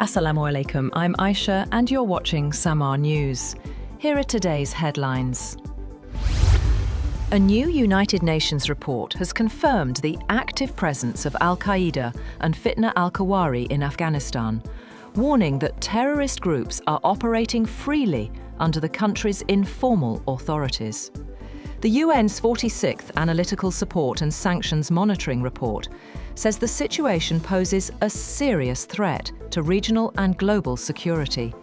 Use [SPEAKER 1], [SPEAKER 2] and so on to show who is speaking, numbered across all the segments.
[SPEAKER 1] Assalamu alaikum, I'm Aisha and you're watching Samaa News. Here are today's headlines. A new United Nations report has confirmed the active presence of Al-Qaeda and Fitna al-Khawari in Afghanistan, warning that terrorist groups are operating freely under the country's informal authorities. The UN's 46th Analytical Support and Sanctions Monitoring Report says the situation poses a serious threat to regional and global security,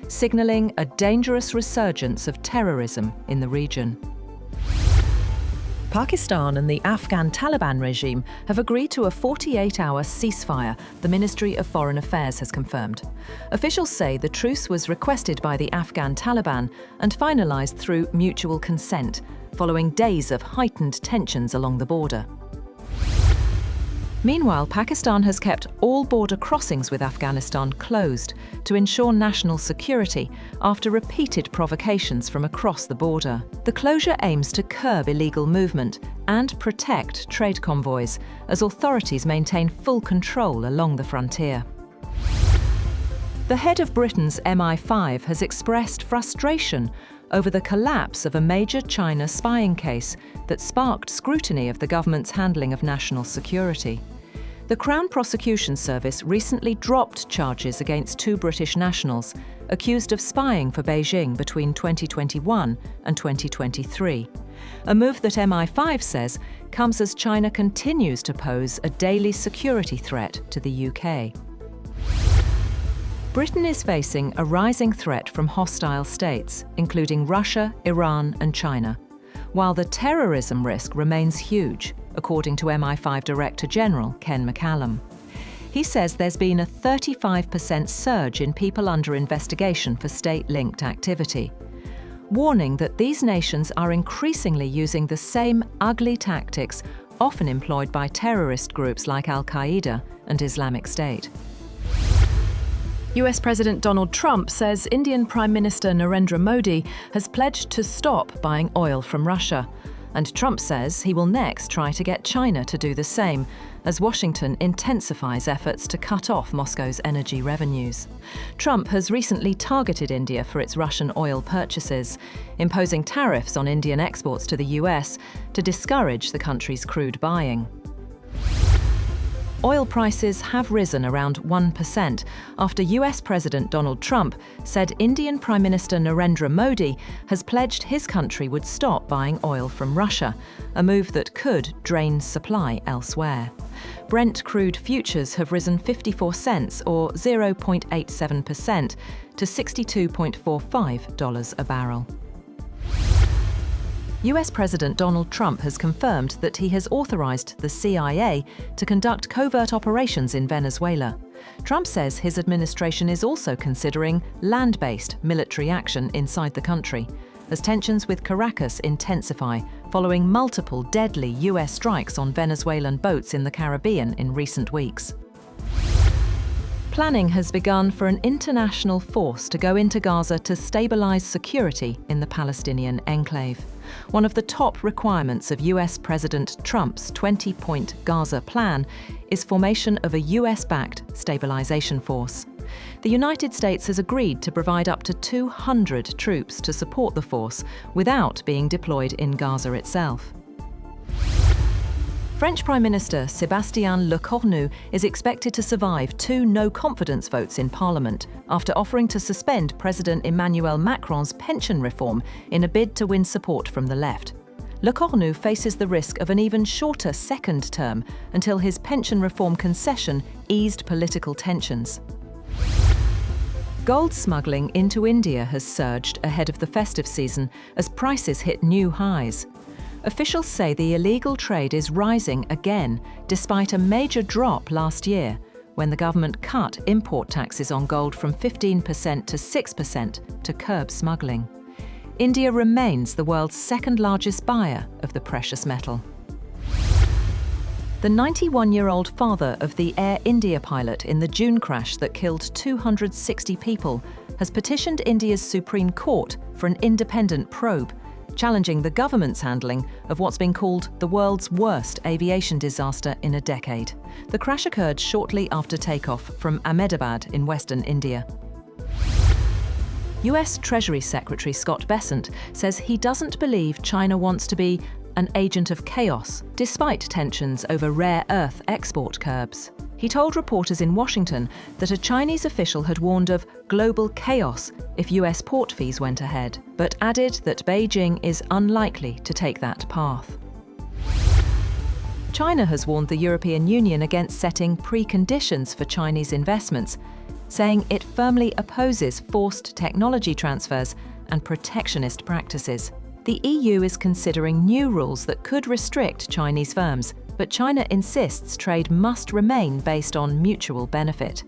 [SPEAKER 1] signalling a dangerous resurgence of terrorism in the region. Pakistan and the Afghan Taliban regime have agreed to a 48-hour ceasefire, the Ministry of Foreign Affairs has confirmed. Officials say the truce was requested by the Afghan Taliban and finalised through mutual consent, following days of heightened tensions along the border. Meanwhile, Pakistan has kept all border crossings with Afghanistan closed to ensure national security after repeated provocations from across the border. The closure aims to curb illegal movement and protect trade convoys as authorities maintain full control along the frontier. The head of Britain's MI5 has expressed frustration over the collapse of a major China spying case that sparked scrutiny of the government's handling of national security. The Crown Prosecution Service recently dropped charges against two British nationals accused of spying for Beijing between 2021 and 2023, a move that MI5 says comes as China continues to pose a daily security threat to the UK. Britain is facing a rising threat from hostile states, including Russia, Iran and China, while the terrorism risk remains huge, according to MI5 Director General Ken McCallum. He says there's been a 35% surge in people under investigation for state-linked activity, warning that these nations are increasingly using the same ugly tactics often employed by terrorist groups like Al-Qaeda and Islamic State. US President Donald Trump says Indian Prime Minister Narendra Modi has pledged to stop buying oil from Russia. And Trump says he will next try to get China to do the same, as Washington intensifies efforts to cut off Moscow's energy revenues. Trump has recently targeted India for its Russian oil purchases, imposing tariffs on Indian exports to the US to discourage the country's crude buying. Oil prices have risen around 1% after US President Donald Trump said Indian Prime Minister Narendra Modi has pledged his country would stop buying oil from Russia, a move that could drain supply elsewhere. Brent crude futures have risen 54 cents or 0.87% to $62.45 a barrel. US President Donald Trump has confirmed that he has authorized the CIA to conduct covert operations in Venezuela. Trump says his administration is also considering land-based military action inside the country, as tensions with Caracas intensify following multiple deadly US strikes on Venezuelan boats in the Caribbean in recent weeks. Planning has begun for an international force to go into Gaza to stabilize security in the Palestinian enclave. One of the top requirements of US President Trump's 20-point Gaza plan is formation of a US-backed stabilization force. The United States has agreed to provide up to 200 troops to support the force without being deployed in Gaza itself. French Prime Minister Sébastien Lecornu is expected to survive two no-confidence votes in Parliament after offering to suspend President Emmanuel Macron's pension reform in a bid to win support from the left. Lecornu faces the risk of an even shorter second term until his pension reform concession eased political tensions. Gold smuggling into India has surged ahead of the festive season as prices hit new highs. Officials say the illegal trade is rising again, despite a major drop last year, when the government cut import taxes on gold from 15% to 6% to curb smuggling. India remains the world's second largest buyer of the precious metal. The 91-year-old father of the Air India pilot in the June crash that killed 260 people has petitioned India's Supreme Court for an independent probe, challenging the government's handling of what's been called the world's worst aviation disaster in a decade. The crash occurred shortly after takeoff from Ahmedabad in western India. US Treasury Secretary Scott Bessent says he doesn't believe China wants to be an agent of chaos, despite tensions over rare earth export curbs. He told reporters in Washington that a Chinese official had warned of global chaos if US port fees went ahead, but added that Beijing is unlikely to take that path. China has warned the European Union against setting preconditions for Chinese investments, saying it firmly opposes forced technology transfers and protectionist practices. The EU is considering new rules that could restrict Chinese firms, but China insists trade must remain based on mutual benefit.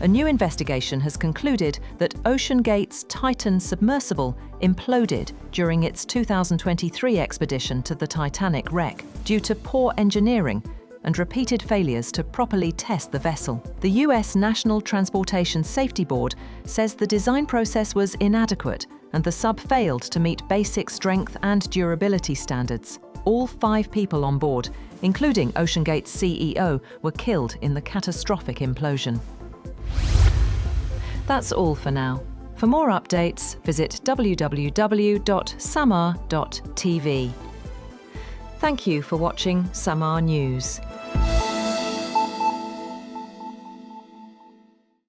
[SPEAKER 1] A new investigation has concluded that OceanGate's Titan submersible imploded during its 2023 expedition to the Titanic wreck due to poor engineering and repeated failures to properly test the vessel. The US National Transportation Safety Board says the design process was inadequate and the sub failed to meet basic strength and durability standards. All 5 people on board, including OceanGate's CEO, were killed in the catastrophic implosion. That's all for now. For more updates, visit www.samaa.tv. Thank you for watching Samaa News.